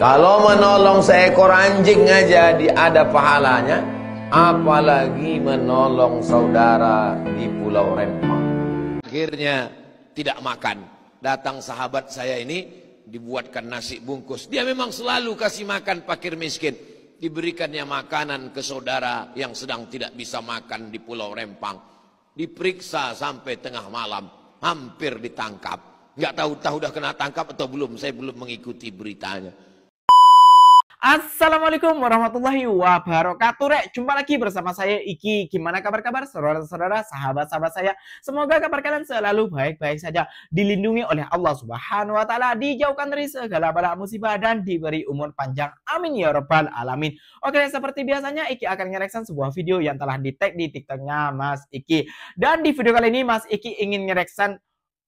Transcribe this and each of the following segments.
Kalau menolong seekor anjing aja ada pahalanya, apalagi menolong saudara di Pulau Rempang. Akhirnya tidak makan. Datang sahabat saya ini, dibuatkan nasi bungkus. Dia memang selalu kasih makan fakir miskin. Diberikannya makanan ke saudara yang sedang tidak bisa makan di Pulau Rempang. Diperiksa sampai tengah malam, hampir ditangkap. Nggak tahu udah kena tangkap atau belum, saya belum mengikuti beritanya. Assalamualaikum warahmatullahi wabarakatuh. Rek, jumpa lagi bersama saya Iki. Gimana kabar-kabar saudara-saudara, sahabat-sahabat saya? Semoga kabar kalian selalu baik-baik saja, dilindungi oleh Allah Subhanahu wa taala, dijauhkan dari segala bala musibah dan diberi umur panjang. Amin ya rabbal alamin. Oke, seperti biasanya Iki akan ngereksan sebuah video yang telah di-tag di TikToknya Mas Iki. Dan di video kali ini Mas Iki ingin ngereksan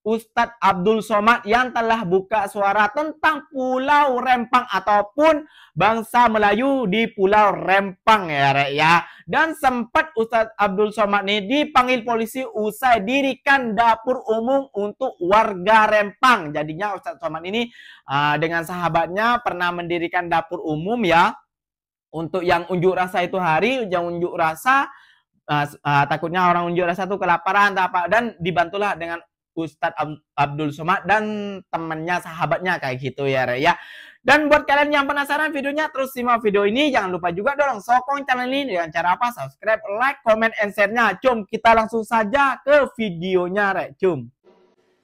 Ustadz Abdul Somad yang telah buka suara tentang Pulau Rempang ataupun bangsa Melayu di Pulau Rempang ya Rek ya. Dan sempat Ustadz Abdul Somad ini dipanggil polisi usai dirikan dapur umum untuk warga Rempang. Jadinya Ustadz Somad ini dengan sahabatnya pernah mendirikan dapur umum ya. Untuk yang unjuk rasa itu hari, yang unjuk rasa takutnya orang unjuk rasa itu kelaparan dan dibantulah dengan Ustadz Abdul Somad dan temannya, sahabatnya kayak gitu ya Re ya. Dan buat kalian yang penasaran videonya, terus simak video ini. Jangan lupa juga dong sokong channel ini dengan cara apa? Subscribe, like, comment, and share-nya. Cum, kita langsung saja ke videonya Re. Cum.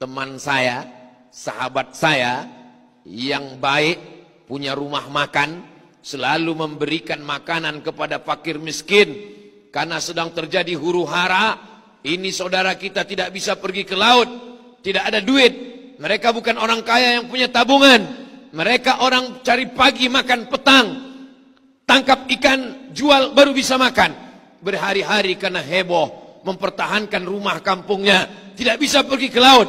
Teman saya, sahabat saya yang baik, punya rumah makan, selalu memberikan makanan kepada fakir miskin. Karena sedang terjadi huru hara. Ini saudara kita tidak bisa pergi ke laut, tidak ada duit. Mereka bukan orang kaya yang punya tabungan. Mereka orang cari pagi makan petang, tangkap ikan jual baru bisa makan. Berhari-hari karena heboh mempertahankan rumah kampungnya, tidak bisa pergi ke laut.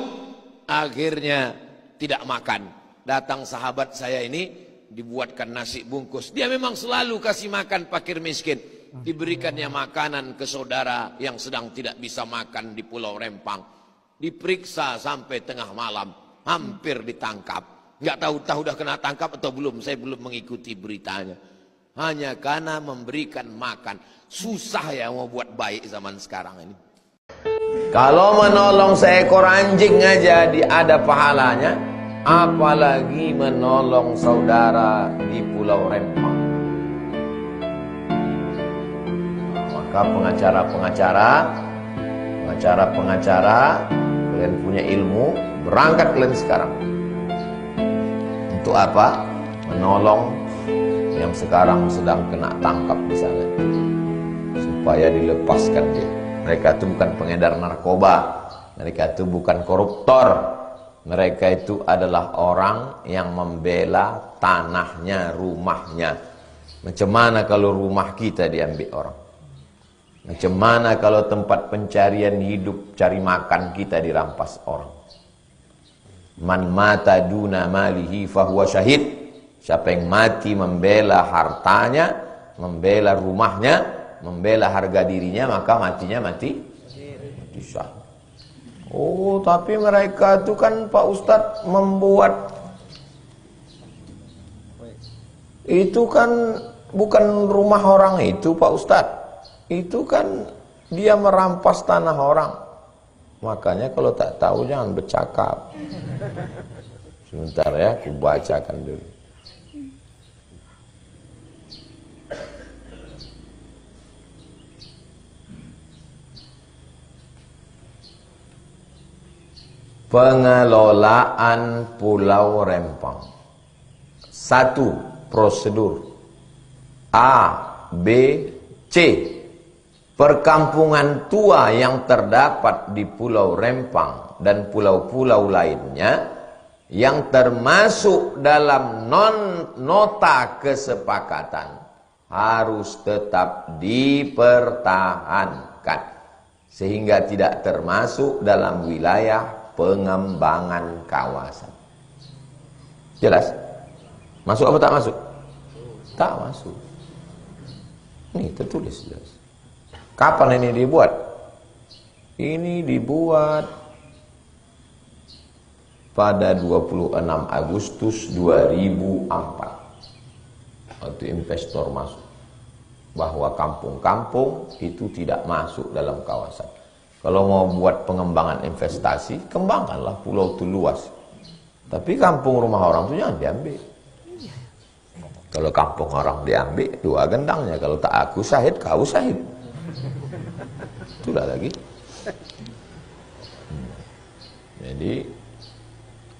Akhirnya tidak makan. Datang sahabat saya ini, dibuatkan nasi bungkus. Dia memang selalu kasih makan fakir miskin. Diberikannya makanan ke saudara yang sedang tidak bisa makan di Pulau Rempang. Diperiksa sampai tengah malam, hampir ditangkap. Nggak tahu udah kena tangkap atau belum, saya belum mengikuti beritanya. Hanya karena memberikan makan. Susah ya mau buat baik zaman sekarang ini. Kalau menolong seekor anjing aja ada pahalanya, apalagi menolong saudara di Pulau Rempang. Maka pengacara, kalian punya ilmu, berangkat kalian sekarang. Untuk apa? Menolong yang sekarang sedang kena tangkap di sana, supaya dilepaskan dia. Mereka itu bukan pengedar narkoba, mereka itu bukan koruptor, mereka itu adalah orang yang membela tanahnya, rumahnya. Macam mana kalau rumah kita diambil orang? Macam mana kalau tempat pencarian hidup, cari makan kita dirampas orang? Man mata duna malihi fahuwa syahid. Siapa yang mati membela hartanya, membela rumahnya, membela harga dirinya, maka matinya mati syahid. Oh, tapi mereka itu kan Pak Ustadz membuat itu kan bukan rumah orang itu Pak Ustadz. Itu kan dia merampas tanah orang. Makanya kalau tak tahu jangan bercakap. Sebentar ya, aku bacakan dulu. Pengelolaan Pulau Rempang. 1. Prosedur A, B, C. Perkampungan tua yang terdapat di Pulau Rempang dan pulau-pulau lainnya yang termasuk dalam nota kesepakatan harus tetap dipertahankan sehingga tidak termasuk dalam wilayah pengembangan kawasan. Jelas? Masuk apa tak masuk? Tak masuk. Ini tertulis jelas. Kapan ini dibuat? Ini dibuat pada 26 Agustus 2004. waktu investor masuk, bahwa kampung-kampung itu tidak masuk dalam kawasan. Kalau mau buat pengembangan investasi, kembangkanlah pulau itu luas. Tapi kampung rumah orang itu jangan diambil. Kalau kampung orang diambil, dua gendangnya. Kalau tak aku syahid, kau syahid. Itulah lagi. Jadi,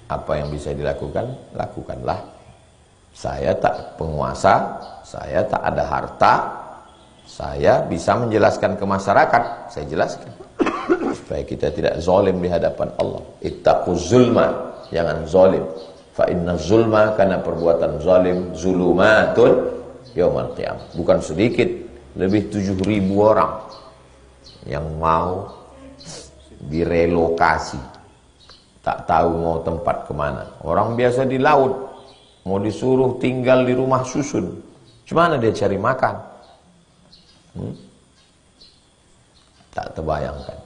apa yang bisa dilakukan, lakukanlah. Saya tak penguasa, saya tak ada harta, saya bisa menjelaskan ke masyarakat, saya jelaskan. Supaya kita tidak zalim di hadapan Allah. Ittaquz zulma, jangan zalim. Fa inna zulma, karena perbuatan zalim, zulumatun yaumil qiyamah. Bukan sedikit, lebih 7.000 orang yang mau direlokasi, tak tahu mau tempat kemana. Orang biasa di laut, mau disuruh tinggal di rumah susun, gimana dia cari makan? Tak terbayangkan.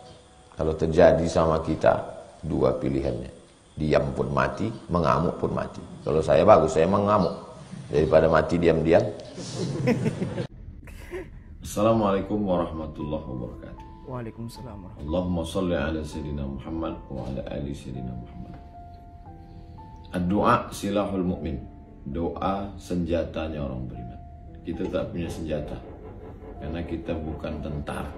Kalau terjadi sama kita, dua pilihannya. Diam pun mati, mengamuk pun mati. Kalau saya bagus, saya mengamuk daripada mati diam-diam. Assalamualaikum warahmatullahi wabarakatuh. Waalaikumsalam. Allahumma salli ala sayyidina Muhammad wa ala ali sayyidina Muhammad. Ad-du'a silahul mu'min. Doa senjatanya orang beriman. Kita tak punya senjata karena kita bukan tentara.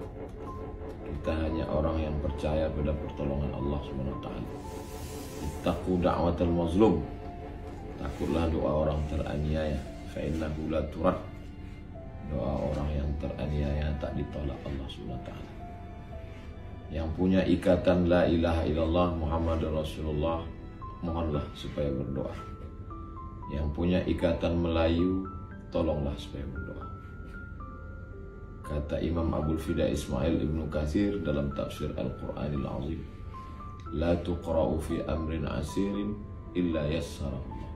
Kita hanya orang yang percaya pada pertolongan Allah Subhanahu wa taala. Ittaqu da'watal mazlum. Takutlah doa orang teraniaya, fa innahu la turad. Doa orang yang teraniaya tak ditolak Allah Subhanahu wa taala. Yang punya ikatan la ilaha illallah Muhammadur Rasulullah, mohonlah supaya berdoa. Yang punya ikatan Melayu, tolonglah supaya berdoa. Kata Imam Abul Fida Ismail Ibnu Katsir dalam tafsir Al-Qur'anil Azim, la tuqra'u fi amrin asirin illa yassarahullah.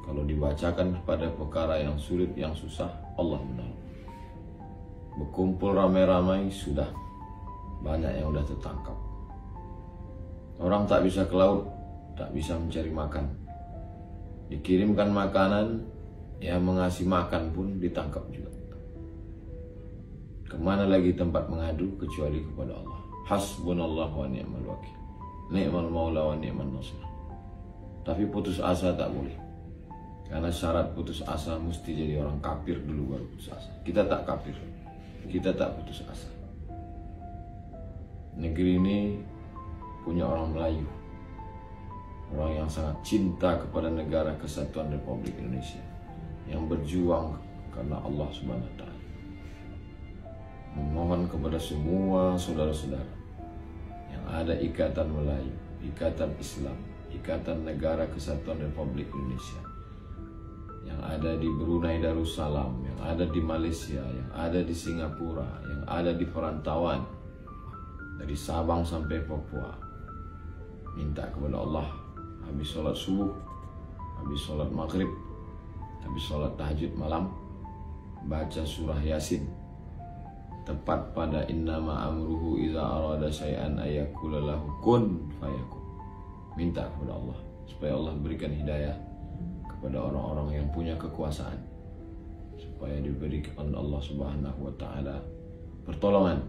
Kalau dibacakan pada perkara yang sulit, yang susah, Allah menolong. Berkumpul ramai-ramai, sudah banyak yang sudah tertangkap. Orang tak bisa ke laut, tak bisa mencari makan. Dikirimkan makanan, yang mengasih makan pun ditangkap juga. Kemana lagi tempat mengadu kecuali kepada Allah. Hasbunallah wa ni'mal wakil. Ni'mal maula wa ni'mal nasir. Tapi putus asa tak boleh. Karena syarat putus asa mesti jadi orang kafir dulu baru putus asa. Kita tak kafir. Kita tak putus asa. Negeri ini punya orang Melayu. Orang yang sangat cinta kepada negara kesatuan Republik Indonesia. Yang berjuang karena Allah Subhanahu wa taala. Memohon kepada semua saudara-saudara yang ada ikatan Melayu, ikatan Islam, ikatan negara kesatuan Republik Indonesia, yang ada di Brunei Darussalam, yang ada di Malaysia, yang ada di Singapura, yang ada di perantauan dari Sabang sampai Papua, minta kepada Allah habis sholat subuh, habis sholat maghrib, habis sholat tahajud malam, baca surah Yasin. Tepat pada innama amruhu iza arada syai'an ayakula lahu kun fayakun. Minta kepada Allah supaya Allah berikan hidayah kepada orang-orang yang punya kekuasaan, supaya diberikan Allah Subhanahu wa taala pertolongan,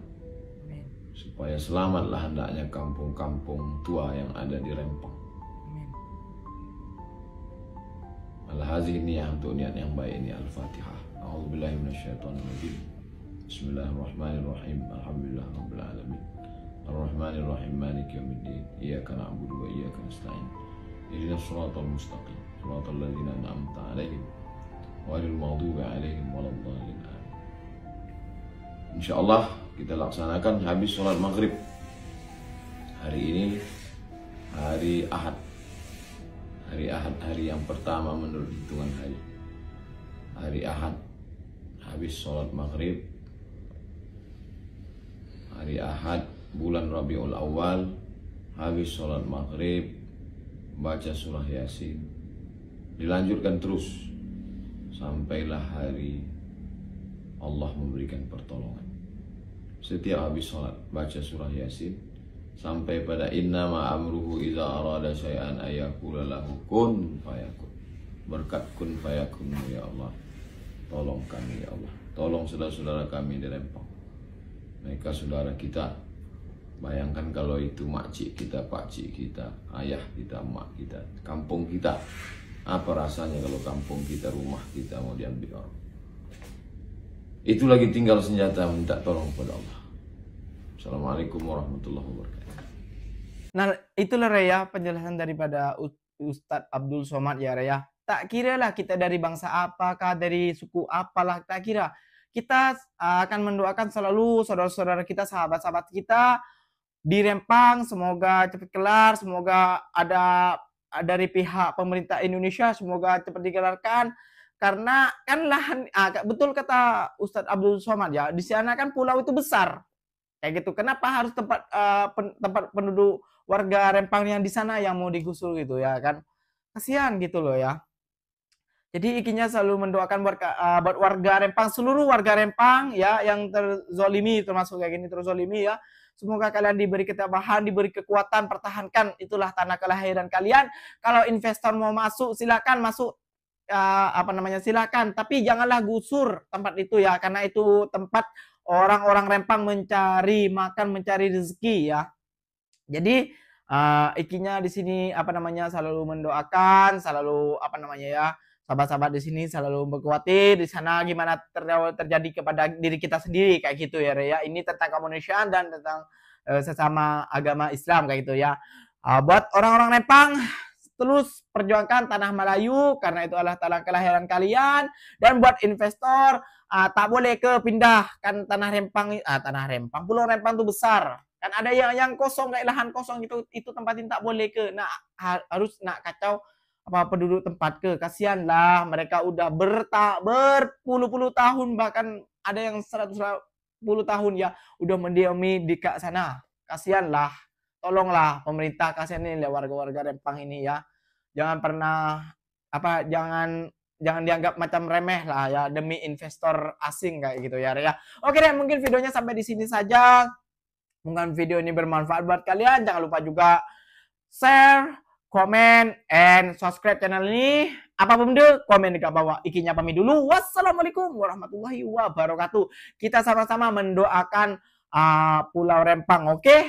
supaya selamatlah hendaknya kampung-kampung tua yang ada di Rempang. Al-hazihi niyah, untuk niat yang baik ini. Al-Fatihah. A'udzubillahi minasyaitonir rajim. Bismillahirrahmanirrahim. Alhamdulillah rabbil alamin. Ar-Rahmanir-Rahim. Maliki yaumiddin. Iyyaka na'budu wa iyyaka nasta'in. Ihdinas shiratal mustaqim. Shiratal ladzina an'amta 'alaihim ghairil maghdubi 'alaihim waladdallin. Insyaallah kita laksanakan habis sholat maghrib. Hari ini hari Ahad. Hari Ahad, hari yang pertama menurut hitungan hari. Hari Ahad habis sholat maghrib. Hari Ahad bulan Rabiul Awal, habis sholat maghrib, baca surah Yasin, dilanjutkan terus sampailah hari Allah memberikan pertolongan. Setiap habis sholat baca surah Yasin sampai pada innama amruhu iza arada syai'an ayakula lahu kun fayakun. berkat kun fayakun ya Allah. Tolong kami ya Allah. Tolong saudara-saudara kami di Rempang. Mereka saudara kita. Bayangkan kalau itu makcik kita, pakcik kita, ayah kita, mak kita, kampung kita. Apa rasanya kalau kampung kita, rumah kita mau diambil orang. Itu lagi tinggal senjata minta tolong kepada Allah. Assalamualaikum warahmatullahi wabarakatuh. Nah, itulah Raya penjelasan daripada Ustadz Abdul Somad ya Raya. Tak kira lah kita dari bangsa apakah, dari suku apalah, tak kira. Kita akan mendoakan selalu saudara-saudara kita, sahabat-sahabat kita di Rempang, semoga cepat kelar, semoga ada dari pihak pemerintah Indonesia, semoga cepat dikelarkan. Karena kan lahan, betul kata Ustadz Abdul Somad ya, di sana kan pulau itu besar. Kayak gitu. Kenapa harus tempat penduduk warga Rempang yang di sana yang mau digusur gitu ya kan? Kasihan gitu loh ya. Jadi ikinya selalu mendoakan buat warga Rempang, seluruh warga Rempang ya yang terzolimi, termasuk kayak gini terzolimi ya. Semoga kalian diberi ketabahan, diberi kekuatan, pertahankan itulah tanah kelahiran kalian. Kalau investor mau masuk silakan masuk, silakan, tapi janganlah gusur tempat itu ya, karena itu tempat orang-orang Rempang mencari makan, mencari rezeki ya. Jadi ikinya di sini selalu mendoakan, selalu sahabat-sahabat di sini selalu berkhawatir di sana gimana terjadi kepada diri kita sendiri kayak gitu ya Raya. Ini tentang kemanusiaan dan tentang sesama agama Islam kayak gitu ya. Buat orang-orang Rempang, terus perjuangkan tanah Melayu karena itu adalah tanah kelahiran kalian. Dan buat investor tak boleh pindahkan tanah Rempang, Pulau Rempang itu besar. Kan ada yang kosong kayak lahan kosong itu tempatin tak boleh harus nak kacau penduduk tempat kasihan lah, mereka udah berpuluh-puluh tahun, bahkan ada yang 110 tahun ya udah mendiami di sana. Kasihan lah, tolonglah pemerintah, kasihan ini warga-warga Rempang ini ya. Jangan pernah jangan dianggap macam remeh lah ya demi investor asing kayak gitu ya. Oke deh, mungkin videonya sampai di sini saja. Mungkin video ini bermanfaat buat kalian. Jangan lupa juga share, komen, and subscribe channel ini. Apapun itu, komen di bawah. Ikinya pamit dulu. Wassalamualaikum warahmatullahi wabarakatuh. Kita sama-sama mendoakan Pulau Rempang, oke?